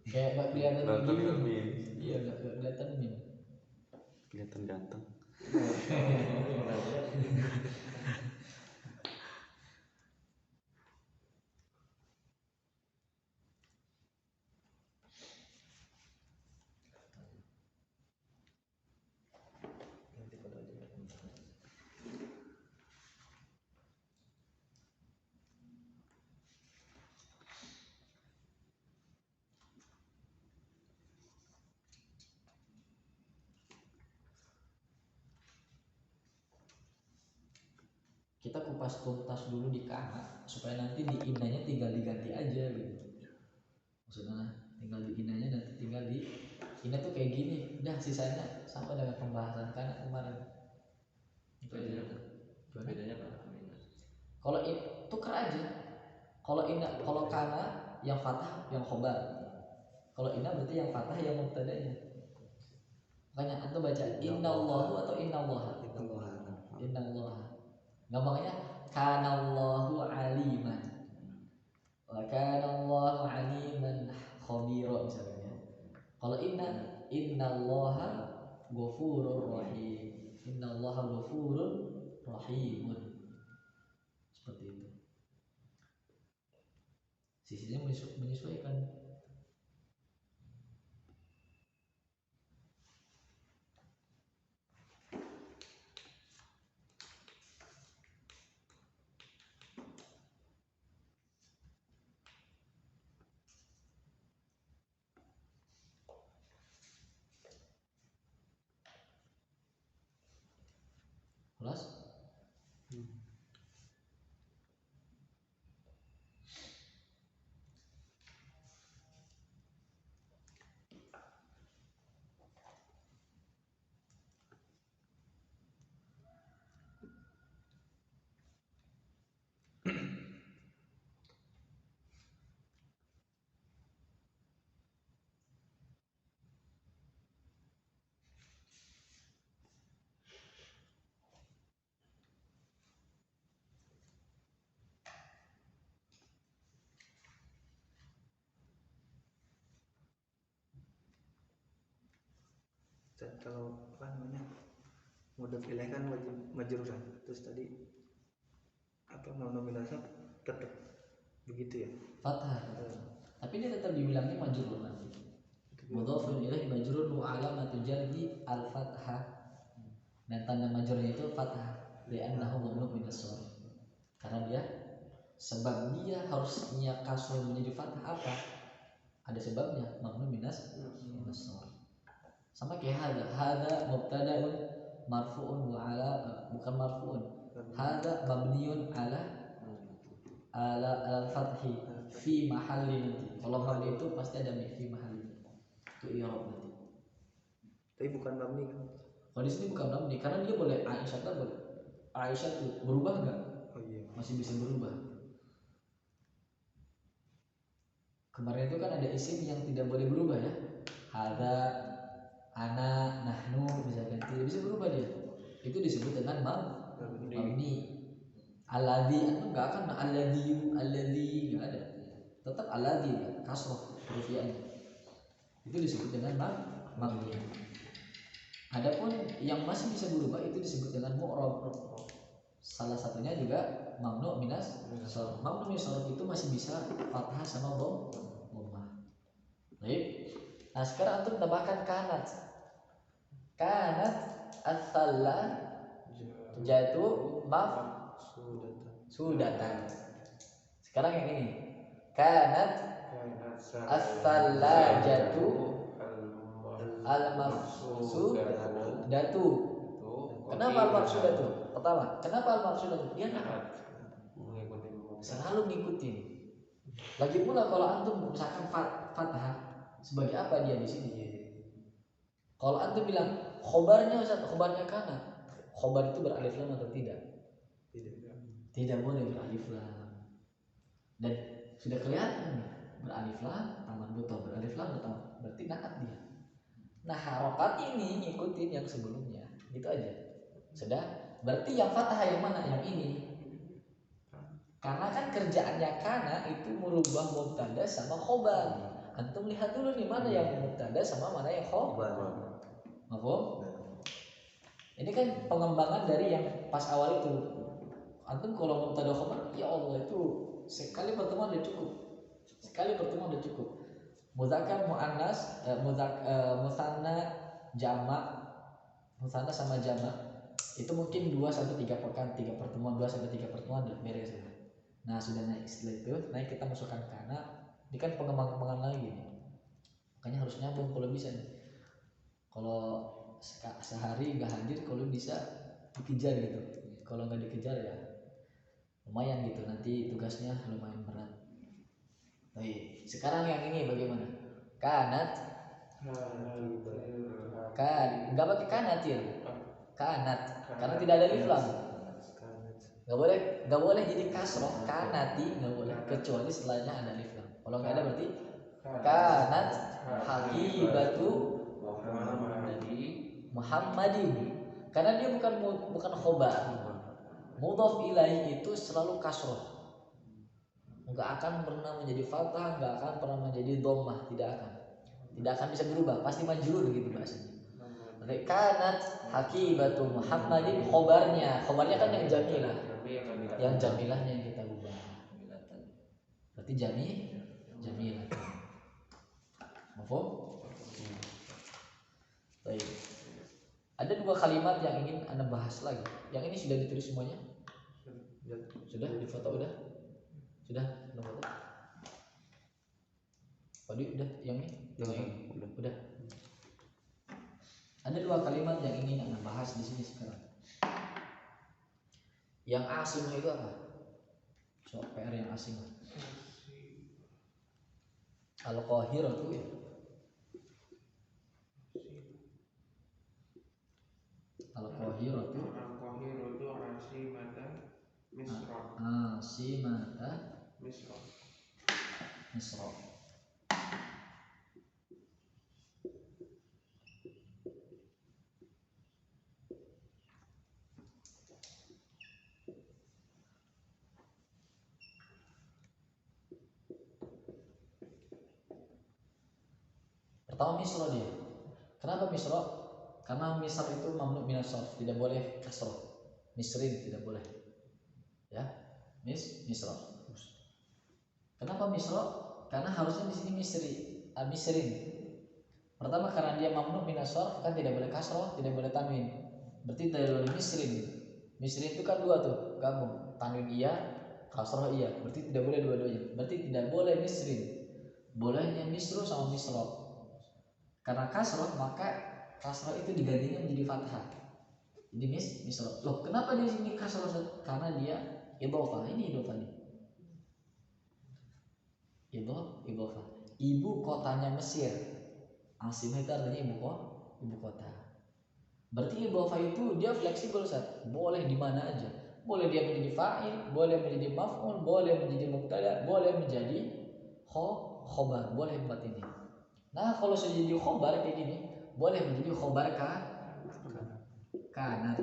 Kayak gak kelihatan begini. Iya gak kelihatan min. Kelihatan ganteng. Kita kupas tuntas dulu di kana supaya nanti di inanya tinggal diganti aja gitu. Maksudnya tinggal di inanya nanti tinggal di ina tuh kayak gini, udah sisanya sama dengan pembahasan kana kemarin. Bedanya apa? Kalau tuker aja. Kalau kana yang fathah yang khobar. Kalau ina berarti yang fathah yang mubtada'nya. Makanya antum baca innallahu atau innallaha. Innallaha. Gampangnya kanallahu aliman. Wa kanallahu aliman biasanya menyesuaikan. Kelas? Dan kalau apa namanya mudhof ilaih kan wajib majruran, terus tadi apa nominalnya tetap begitu ya, Fathah. Tapi dia tetap dibilangnya majrur nanti. Mudhofun ilaih majrur wa alamatu jarri al-fathah. Dan tanda majrurnya itu fathah. Li'annahu mamnu min as-sarf. Karena dia sebab dia harusnya kasroh menjadi fathah apa? Ada sebabnya, mamnu min as-sarf. Sama kayak hada mubtada'un marfu'un wa ala bukan marfu'un. Hada mabniun ala al-fathi fi mahalli nanti. Kalau mabni itu pasti ada fi mahalli. Itu i'rab nanti. tapi bukan mabni kan. Kalau di sini bukan mabni karena dia boleh Aisyah tak boleh. Aisyah tuh berubah enggak? Oh iya, Masih bisa berubah. Kemarin itu kan ada isim yang tidak boleh berubah ya. Hada, ana, nahnu misalkan tidak bisa berubah dia. Itu disebut dengan mabni. Alladhi itu enggak akan alladhi enggak ada. Tetap alladhi kasroh hurufiannya. Itu disebut dengan mabni. Adapun yang masih bisa berubah itu disebut dengan mu'rab. Salah satunya juga mamnu minas sarf. Mamnu minas sarf itu masih bisa fathah sama dhammah. Baik. Nah, sekarang antum tambahkan kanat. Kanat as-salla jatuh sudatan. Sekarang yang ini. Kanat as-salla jatuh al-maqsudatu. Kenapa al-maqsudatu? Pertama, kenapa al-maqsudatu? Dia selalu ngikutin. Lagi pula kalau antum misalkan fathah, sebagai apa dia di sini? Kalau antum bilang khobarnya Ustaz, khobarnya kana. Khobar itu beralif lam atau tidak? Tidak boleh beralif lam. Dan sudah kelihatan beralif lam, taman buto beralif lam atau berarti naat dia. Nah, harokat ini ngikutin yang sebelumnya, gitu aja. Sudah, berarti yang fathah yang mana? Yang ini. Karena kan kerjaannya kana itu merubah mubtada sama khobar. Antum lihat dulu nih mana yang mubtada sama mana yang khobar. Mafhum? Ini kan pengembangan dari yang pas awal itu. Antum kalau mubtada khobar, ya Allah itu sekali pertemuan udah cukup. Sekali pertemuan udah cukup. Muzakkar muannas, musanna jamak, musanna sama jamak itu mungkin 2 sampai 3 pekan, 3 pertemuan, 2 sampai 3 pertemuan udah beres ya. Nah, sudah naik setelah itu, naik kita masukkan kana. Ini kan pengembangan lagi nih. Makanya harus nyambung kalau bisa nih. Kalau sehari nggak hadir, kalau bisa dikejar gitu. Kalau nggak dikejar ya lumayan gitu, nanti tugasnya lumayan berat. Baik, sekarang yang ini bagaimana? Kanat, kan, nggak pakai kanat ya? Kanat, karena tidak ada alif lam. Nggak boleh jadi kasroh, kanati nggak boleh, kecuali setelahnya ada alif lam. Kalau nggak ada berarti kanat hakibatu Muhammadin. Karena dia bukan khobar. Mudhof ilaih itu selalu kasroh. Nggak akan pernah menjadi fathah, nggak akan pernah menjadi dhammah, tidak akan bisa berubah, pasti majrur gitu bahasanya. Kanat hakibatu Muhammadin, khobarnya kan yang jamilahnya yang kita ubah. Berarti jamilatan. Mafhum? Baik. Ada dua kalimat yang ingin Anda bahas lagi. Yang ini sudah ditulis semuanya? Sudah difoto udah? Sudah foto? Tadi udah yang ini? Udah. Ada dua kalimat yang ingin Anda bahas di sini sekarang. Yang asimah itu apa? So, PR yang asimah. Al-Qahirah itu ya. Al-Qahirah itu Asimata Misra. Pertama Misra dia. Kenapa Misra? Karena Misra itu mamnu minas sarf, tidak boleh kasrah. Misrin tidak boleh. Ya, Misra. Kenapa Misra? Karena harusnya di sini Misrin. Pertama karena dia mamnu minas sarf, kan tidak boleh kasrah, tidak boleh tanwin. Berarti tidak boleh Misrin. Misrin itu kan dua tuh, gabung. Tanwin iya, kasrah iya. Berarti tidak boleh dua-duanya. Berarti tidak boleh Misrin. Bolehnya Misru sama Misra. Karena kasrah maka kasrah itu digantinya menjadi fathah. Jadi Misra. Loh, kenapa di sini kasrah? Karena dia idhofah. Ini idhofah nih. Idhofah. Ibu kotanya Mesir. Asimah itu artinya ibu kota. Berarti idhofah itu dia fleksibel, Ustaz. Boleh di mana aja. Boleh dia menjadi fa'il, boleh menjadi maf'ul, boleh menjadi mubtada, boleh menjadi khobar, boleh buat ini. Nah, kalau sudah jadi khobar kayak gini, boleh menjadi khobar kanat.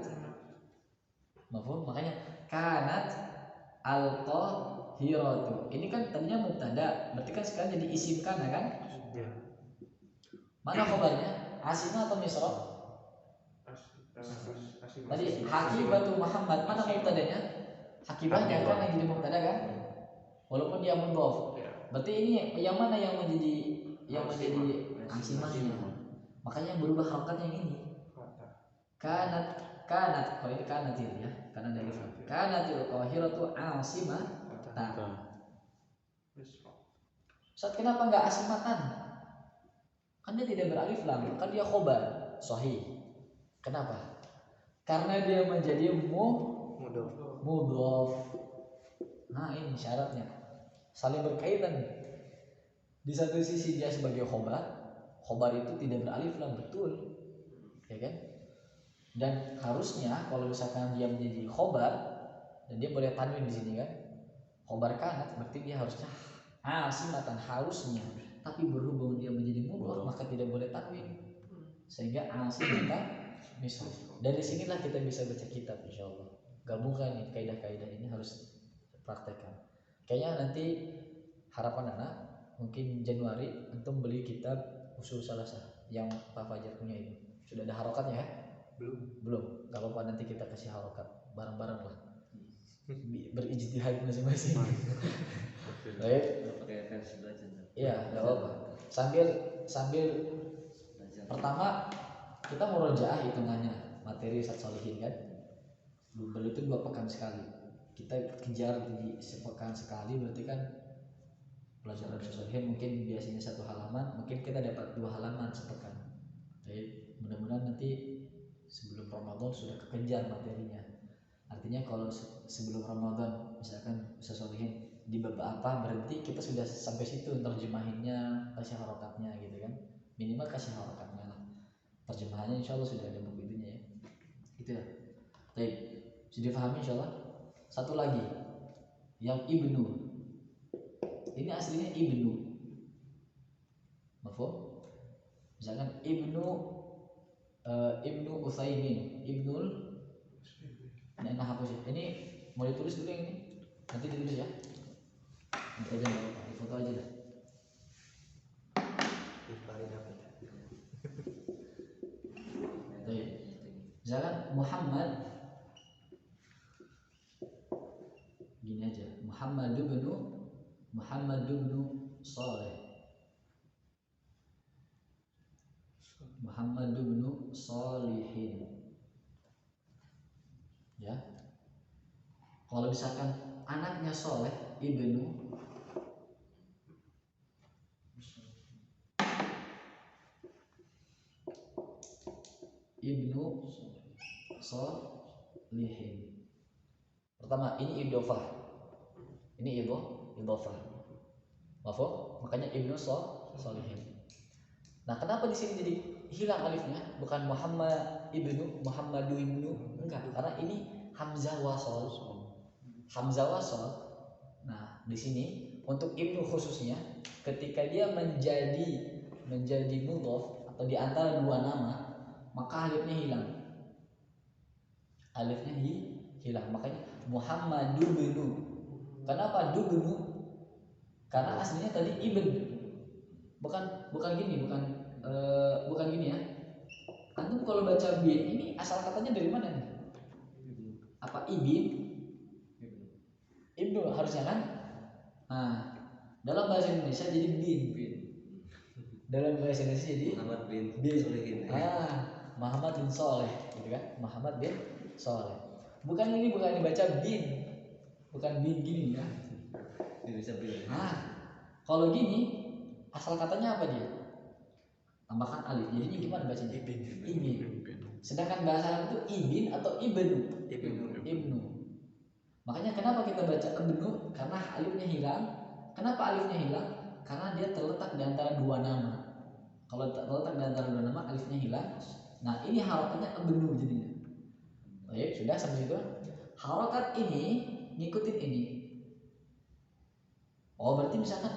Mafhum? Makanya kanat al-qahiratu. Ini kan tadinya mubtada, berarti kan sekarang jadi isim kana kan? Ya. Mana khobarnya? Asimah atau Misra? Tadi Hakibatu Muhammad, mana mubtadanya? Hakibahnya kan yang jadi mubtada kan? Walaupun dia mudhof. Berarti ini yang mana yang menjadi asimahnya? Makanya berubah harokat yang ini. Kanat, kalau ini kanatil ya, karena dari kanatil qahiratu asimah. Saat kenapa enggak asimatan? Kan dia tidak beralif lam, kan dia khobar, sahih. Kenapa? Karena dia menjadi mudhof. Nah, ini syaratnya. Saling berkaitan. Di satu sisi dia sebagai khobar itu tidak beralif lam, betul, ya kan? Dan harusnya kalau misalkan dia menjadi khobar dan dia boleh tanwin di sini kan, khobar kanat berarti dia harusnya asimatan harusnya, tapi berhubung dia menjadi mudhof maka tidak boleh tanwin, sehingga asimatan misal. Dari sinilah kita bisa baca kitab insyaallah. Gabungkan nih kaidah-kaidah ini harus praktekkan. Kayaknya nanti harapan anak mungkin Januari antum beli kitab usul salasah yang Pak Fajar punya itu. Sudah ada harokatnya ya? Belum. Gak apa-apa, nanti kita kasih harokat bareng-bareng lah. Berijtihad masing-masing. Baik. Pakai versi belajar. Iya, gak apa-apa. Sambil pertama kita murojaah hitungannya materi Ustaz Solihin kan. Beli itu 2 pekan sekali. Kita kejar di sepekan sekali, berarti kan pelajaran Solihin mungkin biasanya 1 halaman, mungkin kita dapat 2 halaman sepekan. Baik, mudah-mudahan nanti sebelum Ramadan sudah kekejar materinya. Artinya kalau sebelum Ramadan misalkan Ustaz Solihin di bab apa berhenti, kita sudah sampai situ terjemahinnya, kasih harokatnya gitu kan. Minimal kasih harokatnya lah. Terjemahannya insya Allah sudah ada buku itunya ya. Gitu ya. Baik, sudah dipahami insya Allah. Satu lagi, yang Ibnu. Ini aslinya Ibnu. Mafhum? Misalkan Ibnu Utsaimin, Ibnul. Nah, hapus ya. Ini mau ditulis dulu yang ini. Nanti ditulis ya. Nanti aja enggak apa-apa, foto aja dah. Baik. Misalkan Muhammad. Gini aja. Muhammad ibnu Saleh. Muhammad bin Salihin. Ya. Kalau misalkan anaknya Soleh ibnu Solihin. Pertama ini idhofah. Ini idhofah. Mafhum? Makanya ibnu Solihin. Nah, kenapa di sini jadi hilang alifnya? Bukan Muhammad ibnu, Muhammadu ibnu, enggak, karena ini hamzah wasol. Hamzah wasol. Nah, di sini untuk ibnu khususnya ketika dia menjadi mudhof atau di antara dua nama, maka alifnya hilang. Alifnya hilang. Makanya Muhammadu ibnu. Kenapa dubnu? Karena aslinya tadi ibn. Bukan gini ya. Antum kalau baca bin ini asal katanya dari mana nih? Apa ibin? Ibnu harusnya kan? Nah, dalam bahasa Indonesia jadi bin. Dalam bahasa Indonesia jadi Muhammad bin Solihin. Muhammad bin Soleh, gitu kan? Muhammad bin Soleh. Bukan dibaca bin. Bukan bin gini ya. Bisa bin. Kalau gini asal katanya apa dia? Tambahkan alif. Jadinya gimana bacanya? Ibin. Sedangkan bahasa Arab itu ibin atau ibnu. Ibnu. Makanya kenapa kita baca ibnu? Karena alifnya hilang. Kenapa alifnya hilang? Karena dia terletak di antara dua nama. Kalau terletak di antara dua nama, alifnya hilang. Nah, ini harokatnya ibnu jadinya. Baik, sudah sampai situ. Harokat ini ngikutin ini. Oh, berarti misalkan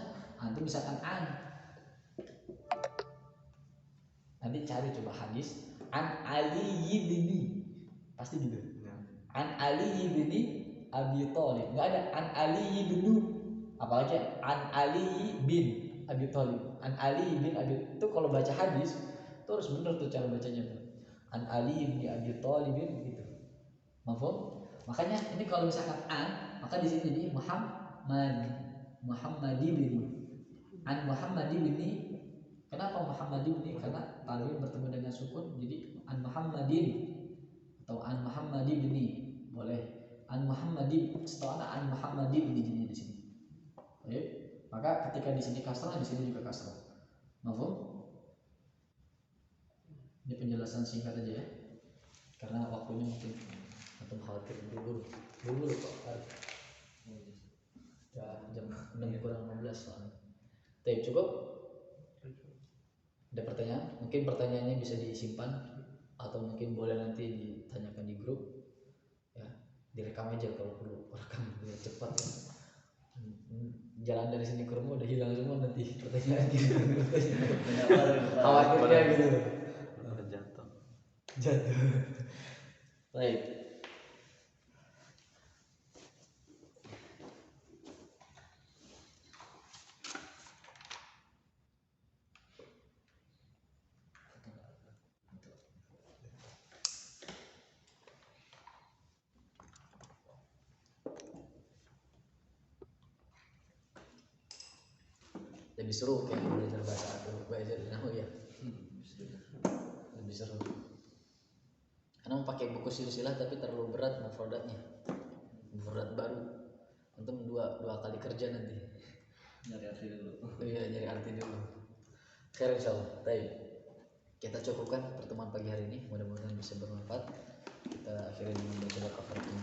nanti cari coba hadis an Ali bin, pasti gitu. An Ali bin Abi Thalib, nggak ada an Ali bin, apalagi an Ali bin Abi Thalib. An Ali bin Abi, itu kalau baca hadis itu harus benar tuh cara bacanya. An Ali bin Abi Thalib gitu. Mafhum? Makanya ini kalau misalkan maka di sini jadi Muhammadi bin. An Muhammadi bin. Kenapa Muhammadi bin? Karena tanwin bertemu dengan sukun, jadi an Muhammadin atau an Muhammadi bin. Boleh an Muhammadi, setelah an Muhammadi bin jadi di sini. Baik. Maka ketika di sini kasrah, di sini juga kasrah. Mafhum? Ini penjelasan singkat aja ya. Karena waktunya mungkin antum khawatir buru Pak. Ya, jam 6:15 soalnya. Tapi cukup? Ada pertanyaan? Mungkin pertanyaannya bisa disimpan atau mungkin boleh nanti ditanyakan di grup. Ya, direkam aja kalau perlu. Rekam biar cepat ya. Jalan dari sini ke rumah udah hilang semua nanti pertanyaan gitu. Khawatirnya gitu. Jatuh. Baik. Lebih seru kayak belajar bahasa Arab, belajar nahwu ya. Lebih seru. Karena pakai buku silsilah tapi terlalu berat mufradatnya. Mufradat baru. Antum dua kali kerja nanti. Nyari arti dulu. Iya, nyari arti dulu. Khair insyaallah. Baik. Kita cukupkan pertemuan pagi hari ini. Mudah-mudahan bisa bermanfaat. Kita akhiri dengan membaca kafaratul